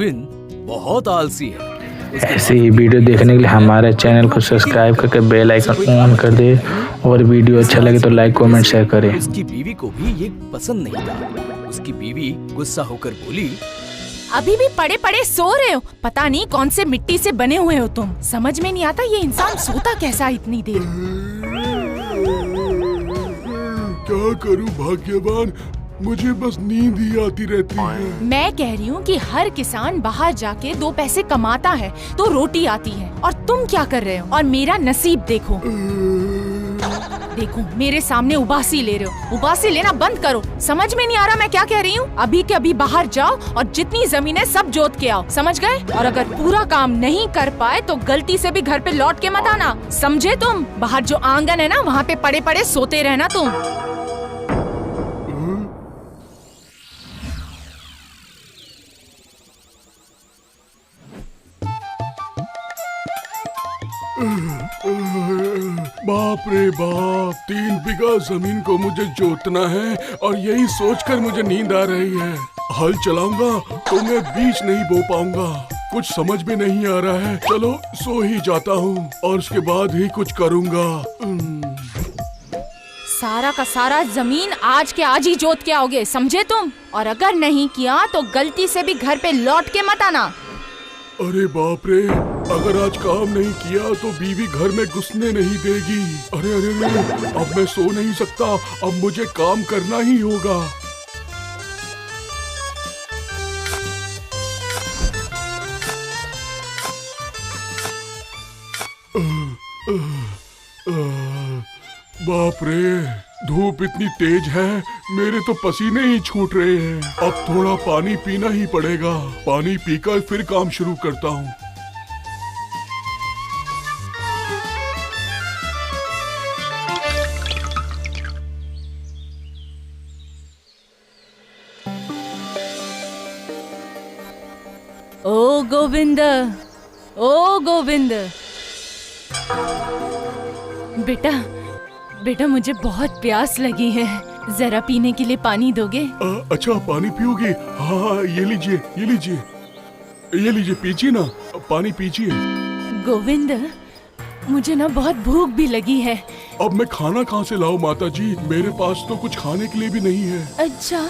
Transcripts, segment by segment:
गोविंद बहुत आलसी है। ऐसे ही वीडियो देखने के लिए हमारे चैनल को सब्सक्राइब करके बेल आइकन ऑन कर दे और वीडियो अच्छा लगे तो लाइक कमेंट शेयर करें। उसकी बीवी को भी ये पसंद नहीं था। उसकी बीवी गुस्सा होकर बोली, अभी भी पड़े पड़े सो रहे हो? पता नहीं कौन से मिट्टी से बने हुए हो तुम। समझ में नहीं आता ये इंसान सोता कैसा इतनी देर। क्या करूं भाग्यवान, मुझे बस नींद ही आती रहती है। मैं कह रही हूँ कि हर किसान बाहर जाके 2 पैसे कमाता है तो रोटी आती है, और तुम क्या कर रहे हो? और मेरा नसीब देखो। देखो मेरे सामने उबासी ले रहे हो। उबासी लेना बंद करो। समझ में नहीं आ रहा मैं क्या कह रही हूँ? अभी के अभी बाहर जाओ और जितनी जमीन है सब जोत के आओ, समझ गए? और अगर पूरा काम नहीं कर पाए तो गलती से भी घर पे लौट के मत आना, समझे तुम? बाहर जो आंगन है ना, वहाँ पे पड़े पड़े सोते रहना तुम। बाप रे बाप, 3 बीघा जमीन को मुझे जोतना है और यही सोचकर मुझे नींद आ रही है। हल चलाऊंगा तो मैं बीज नहीं बो पाऊंगा। कुछ समझ में नहीं आ रहा है। चलो सो ही जाता हूँ और उसके बाद ही कुछ करूंगा। सारा का सारा जमीन आज के आज ही जोत के आओगे, समझे तुम? और अगर नहीं किया तो गलती से भी घर पे लौट के मत आना। अरे बाप रे, अगर आज काम नहीं किया तो बीवी घर में घुसने नहीं देगी। अरे अरे अरे, अब मैं सो नहीं सकता, अब मुझे काम करना ही होगा। बाप रे, धूप इतनी तेज है, मेरे तो पसीने ही छूट रहे हैं। अब थोड़ा पानी पीना ही पड़ेगा। पानी पीकर फिर काम शुरू करता हूँ। ओ गोविंद, ओ गोविंद। बेटा बेटा, मुझे बहुत प्यास लगी है, जरा पीने के लिए पानी दोगे? अच्छा पानी पियोगे? हाँ ये लीजिए, ये लीजिए, ये लीजिए, पीजिए ना, पानी पीजिए। गोविंद, मुझे ना बहुत भूख भी लगी है। अब मैं खाना कहाँ से लाऊं माता जी? मेरे पास तो कुछ खाने के लिए भी नहीं है। अच्छा,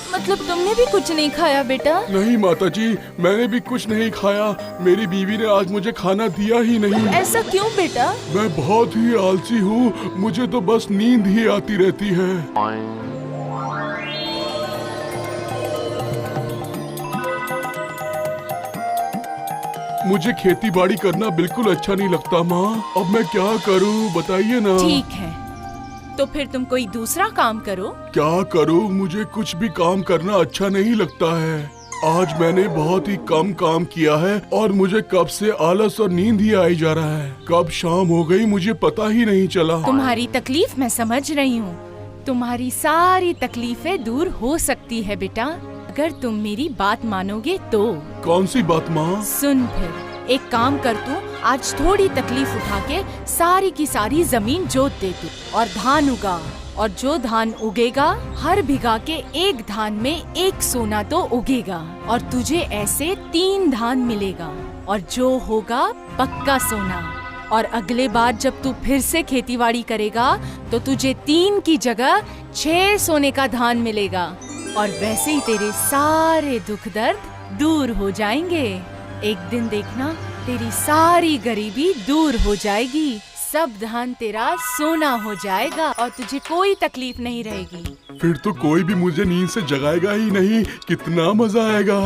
मतलब तुमने भी कुछ नहीं खाया बेटा? नहीं माता जी, मैंने भी कुछ नहीं खाया। मेरी बीवी ने आज मुझे खाना दिया ही नहीं। ऐसा क्यों बेटा? मैं बहुत ही आलसी हूँ, मुझे तो बस नींद ही आती रहती है। मुझे खेती बाड़ी करना बिल्कुल अच्छा नहीं लगता माँ। अब मैं क्या करूँ बताइए ना। ठीक है, तो फिर तुम कोई दूसरा काम करो। क्या करूँ? मुझे कुछ भी काम करना अच्छा नहीं लगता है। आज मैंने बहुत ही कम काम किया है और मुझे कब से आलस और नींद ही आई जा रहा है। कब शाम हो गई मुझे पता ही नहीं चला। तुम्हारी तकलीफ मैं समझ रही हूँ। तुम्हारी सारी तकलीफें दूर हो सकती है बेटा, अगर तुम मेरी बात मानोगे तो। कौन सी बात माँ? सुन फिर, एक काम कर तू, आज थोड़ी तकलीफ उठा के सारी की सारी जमीन जोत दे तू और धान उगा। और जो धान उगेगा, हर बीघा के 1 धान में 1 सोना तो उगेगा और तुझे ऐसे 3 धान मिलेगा और जो होगा पक्का सोना। और अगले बार जब तू फिर से खेतीबाड़ी करेगा तो तुझे 3 की जगह 6 सोने का धान मिलेगा और वैसे ही तेरे सारे दुख दर्द दूर हो जाएंगे। एक दिन देखना, तेरी सारी गरीबी दूर हो जाएगी, सब धान तेरा सोना हो जाएगा और तुझे कोई तकलीफ नहीं रहेगी। फिर तो कोई भी मुझे नींद से जगाएगा ही नहीं। कितना मजा आएगा।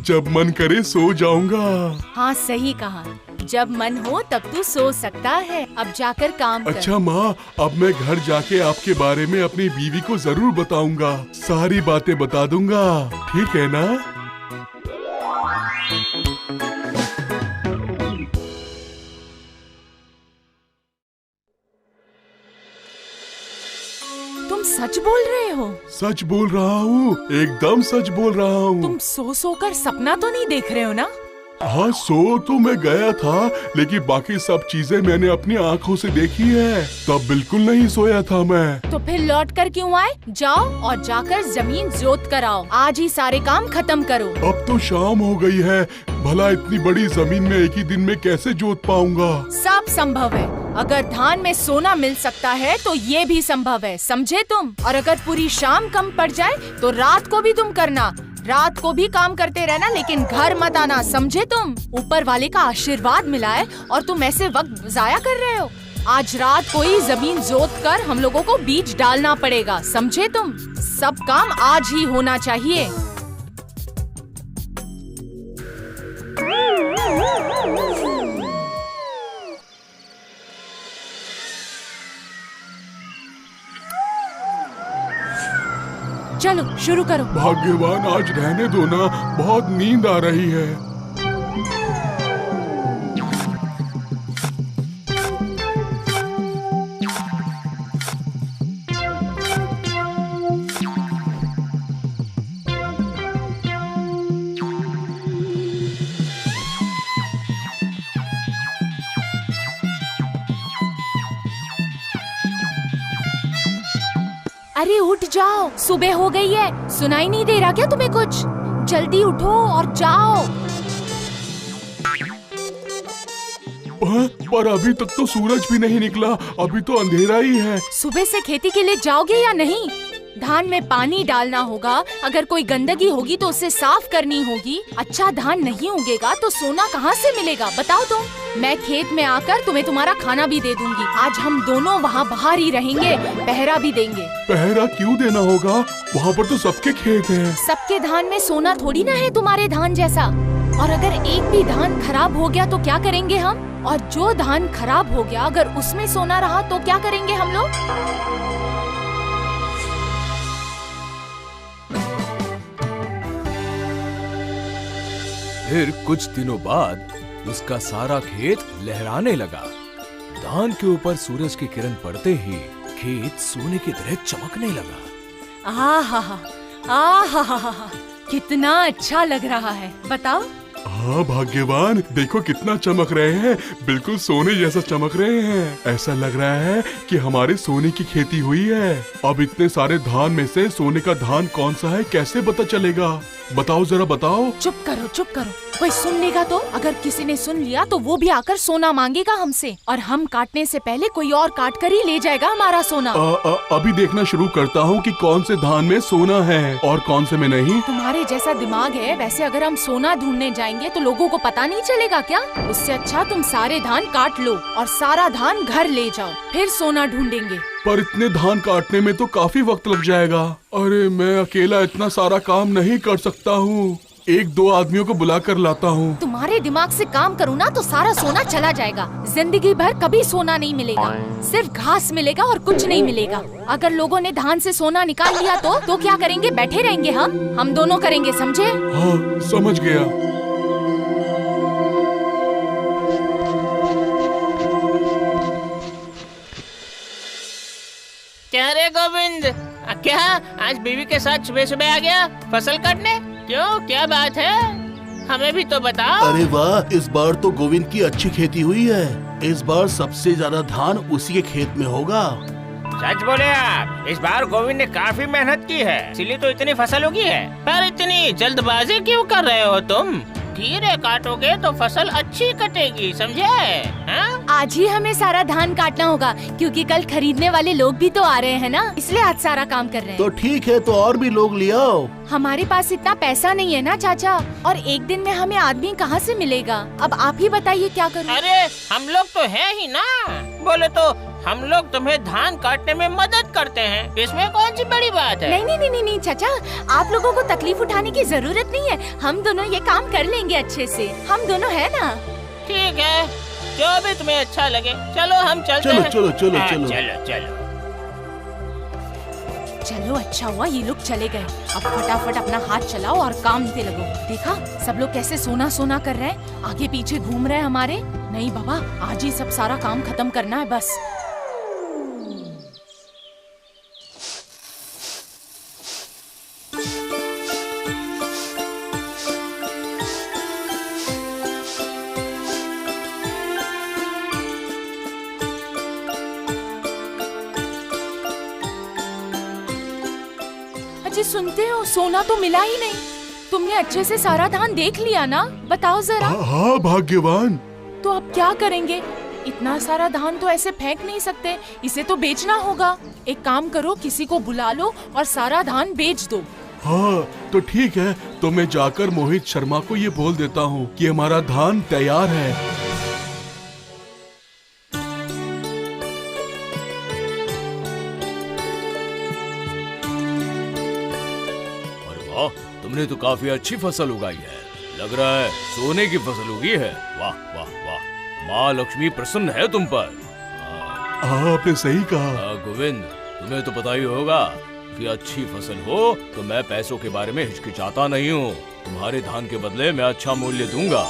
जब मन करे सो जाऊंगा। हाँ सही कहा, जब मन हो तब तू सो सकता है। अब जाकर काम कर। अच्छा माँ, अब मैं घर जाके आपके बारे में अपनी बीवी को जरूर बताऊंगा। सारी बातें बता दूंगा, ठीक है ना? तुम सच बोल रहे हो? सच बोल रहा हूँ, एकदम सच बोल रहा हूँ। तुम सो कर सपना तो नहीं देख रहे हो ना? हाँ, सो तो मैं गया था, लेकिन बाकी सब चीजें मैंने अपनी आंखों से देखी है। तब बिल्कुल नहीं सोया था मैं। तो फिर लौट कर क्यों आए? जाओ और जाकर जमीन जोत कर आओ। आज ही सारे काम खत्म करो। अब तो शाम हो गई है, भला इतनी बड़ी जमीन में एक ही दिन में कैसे जोत पाऊंगा? सब संभव है। अगर धान में सोना मिल सकता है तो ये भी संभव है, समझे तुम? और अगर पूरी शाम कम पड़ जाए तो रात को भी तुम करना। रात को भी काम करते रहना, लेकिन घर मत आना, समझे तुम? ऊपर वाले का आशीर्वाद मिला है और तुम ऐसे वक्त जाया कर रहे हो। आज रात को ही जमीन जोत कर हम लोगों को बीज डालना पड़ेगा, समझे तुम? सब काम आज ही होना चाहिए। चलो शुरू करो। भाग्यवान, आज रहने दो ना, बहुत नींद आ रही है। अरे उठ जाओ, सुबह हो गई है। सुनाई नहीं दे रहा क्या तुम्हें कुछ? जल्दी उठो और जाओ। पर अभी तक तो सूरज भी नहीं निकला, अभी तो अंधेरा ही है। सुबह से खेती के लिए जाओगे या नहीं? धान में पानी डालना होगा। अगर कोई गंदगी होगी तो उसे साफ करनी होगी। अच्छा धान नहीं उगेगा तो सोना कहाँ से मिलेगा, बताओ तुम? मैं खेत में आकर तुम्हें तुम्हारा खाना भी दे दूंगी। आज हम दोनों वहाँ बाहर ही रहेंगे, पहरा भी देंगे। पहरा क्यों देना होगा? वहाँ पर तो सबके खेत हैं। सबके धान में सोना थोड़ी ना है तुम्हारे धान जैसा। और अगर एक भी धान खराब हो गया तो क्या करेंगे हम? और जो धान खराब हो गया अगर उसमें सोना रहा तो क्या करेंगे हम लोग? फिर कुछ दिनों बाद उसका सारा खेत लहराने लगा। धान के ऊपर सूरज की किरण पड़ते ही खेत सोने की तरह चमकने लगा। आहा, कितना अच्छा लग रहा है, बताओ? हाँ भाग्यवान, देखो कितना चमक रहे हैं, बिल्कुल सोने जैसा चमक रहे हैं। ऐसा लग रहा है कि हमारे सोने की खेती हुई है। अब इतने सारे धान में से सोने का धान कौन सा है, कैसे पता चलेगा? बताओ जरा बताओ। चुप करो, चुप करो। कोई सुन लेगा तो? अगर किसी ने सुन लिया तो वो भी आकर सोना मांगेगा हमसे, और हम काटने से पहले कोई और काट कर ही ले जाएगा हमारा सोना। अभी देखना शुरू करता हूँ कि कौन से धान में सोना है और कौन से में नहीं। तुम्हारे जैसा दिमाग है, वैसे अगर हम सोना ढूंढने जाएंगे तो लोगों को पता नहीं चलेगा क्या? उससे अच्छा तुम सारे धान काट लो और सारा धान घर ले जाओ, फिर सोना ढूंढेंगे। पर इतने धान काटने में तो काफी वक्त लग जाएगा। अरे मैं अकेला इतना सारा काम नहीं कर सकता हूँ, एक दो आदमियों को बुला कर लाता हूँ। तुम्हारे दिमाग से काम करूँ ना तो सारा सोना चला जाएगा। जिंदगी भर कभी सोना नहीं मिलेगा, सिर्फ घास मिलेगा और कुछ नहीं मिलेगा। अगर लोगों ने धान से सोना निकाल लिया तो क्या करेंगे? बैठे रहेंगे हम दोनों करेंगे, समझे? हाँ समझ गया। क्या रे गोविंद, क्या आज बीवी के साथ सुबह सुबह आ गया फसल काटने? क्यों, क्या बात है? हमें भी तो बताओ। अरे वाह, इस बार तो गोविंद की अच्छी खेती हुई है। इस बार सबसे ज्यादा धान उसी के खेत में होगा। सच बोले आप, इस बार गोविंद ने काफी मेहनत की है, इसीलिए तो इतनी फसल उगी है। पर इतनी जल्दबाजी क्यों कर रहे हो तुम? धीरे काटोगे तो फसल अच्छी कटेगी, समझे? हाँ? आज ही हमें सारा धान काटना होगा, क्योंकि कल खरीदने वाले लोग भी तो आ रहे हैं ना, इसलिए आज सारा काम कर रहे हैं। तो ठीक है, तो और भी लोग ले आओ। हमारे पास इतना पैसा नहीं है ना चाचा, और एक दिन में हमें आदमी कहाँ से मिलेगा? अब आप ही बताइए क्या करूं? अरे हम लोग तो हैं ही ना, बोले तो हम लोग तुम्हें धान काटने में मदद करते हैं, इसमें कौन सी बड़ी बात है? नहीं चाचा, आप लोगों को तकलीफ उठाने की जरूरत नहीं है। हम दोनों ये काम कर लेंगे अच्छे से, हम दोनों है ना। ठीक है, जो भी तुम्हें अच्छा लगे। चलो हम चलते हैं। चलो चलो हाँ, चलो। चलो। चलो अच्छा हुआ ये लोग चले गए। अब फटाफट अपना हाथ चलाओ और काम पे लगो। देखा सब लोग कैसे सोना सोना कर रहे हैं, आगे पीछे घूम रहे हैं हमारे। नहीं बाबा, आज ही सब सारा काम खत्म करना है बस। कैसे सुनते हो? सोना तो मिला ही नहीं। तुमने अच्छे से सारा धान देख लिया ना? बताओ जरा। हाँ भाग्यवान। तो अब क्या करेंगे? इतना सारा धान तो ऐसे फेंक नहीं सकते, इसे तो बेचना होगा। एक काम करो, किसी को बुला लो और सारा धान बेच दो। हाँ तो ठीक है, तो मैं जाकर मोहित शर्मा को ये बोल देता हूँ कि हमारा धान तैयार है। अरे वाह, तुमने तो काफी अच्छी फसल उगाई है। लग रहा है सोने की फसल उगी है। वाह वाह वाह, माँ लक्ष्मी प्रसन्न है तुम पर। हाँ आपने सही कहा। गोविंद, तुम्हें तो पता ही होगा कि अच्छी फसल हो तो मैं पैसों के बारे में हिचकिचाता नहीं हूँ। तुम्हारे धान के बदले मैं अच्छा मूल्य दूंगा।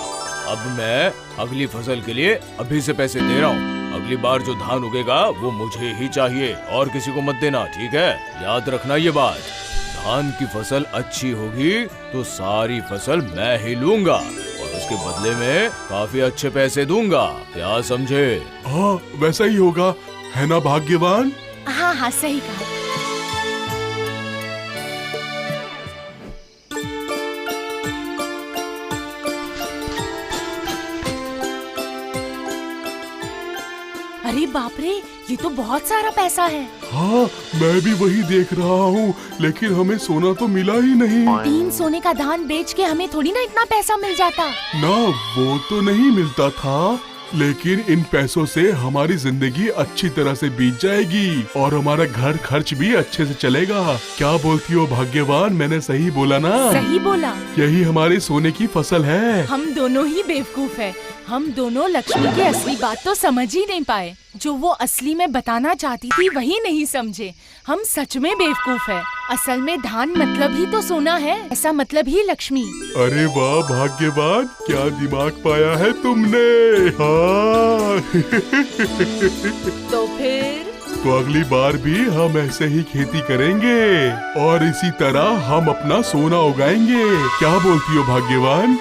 अब मैं अगली फसल के लिए अभी से पैसे दे रहा हूँ। अगली बार जो धान उगेगा वो मुझे ही चाहिए और किसी को मत देना, ठीक है? याद रखना ये बात। धान की फसल अच्छी होगी तो सारी फसल मैं ही लूंगा और उसके बदले में काफी अच्छे पैसे दूंगा। क्या समझे? हाँ वैसा ही होगा, है ना भाग्यवान? हाँ हाँ सही कहा। अरे बाप रे, ये तो बहुत सारा पैसा है। हाँ मैं भी वही देख रहा हूँ, लेकिन हमें सोना तो मिला ही नहीं। 3 सोने का धान बेच के हमें थोड़ी ना इतना पैसा मिल जाता। ना वो तो नहीं मिलता था, लेकिन इन पैसों से हमारी जिंदगी अच्छी तरह से बीत जाएगी और हमारा घर खर्च भी अच्छे से चलेगा। क्या बोलती हो भाग्यवान, मैंने सही बोला ना? सही बोला। यही हमारी सोने की फसल है। हम दोनों ही बेवकूफ है। हम दोनों लक्ष्मी की असली बात तो समझ ही नहीं पाए। जो वो असली में बताना चाहती थी वही नहीं समझे। हम सच में बेवकूफ है। असल में धान मतलब ही तो सोना है, ऐसा मतलब ही लक्ष्मी। अरे वाह भाग्यवान, क्या दिमाग पाया है तुमने। हाँ तो फिर तो अगली बार भी हम ऐसे ही खेती करेंगे और इसी तरह हम अपना सोना उगाएंगे। क्या बोलती हो भाग्यवान?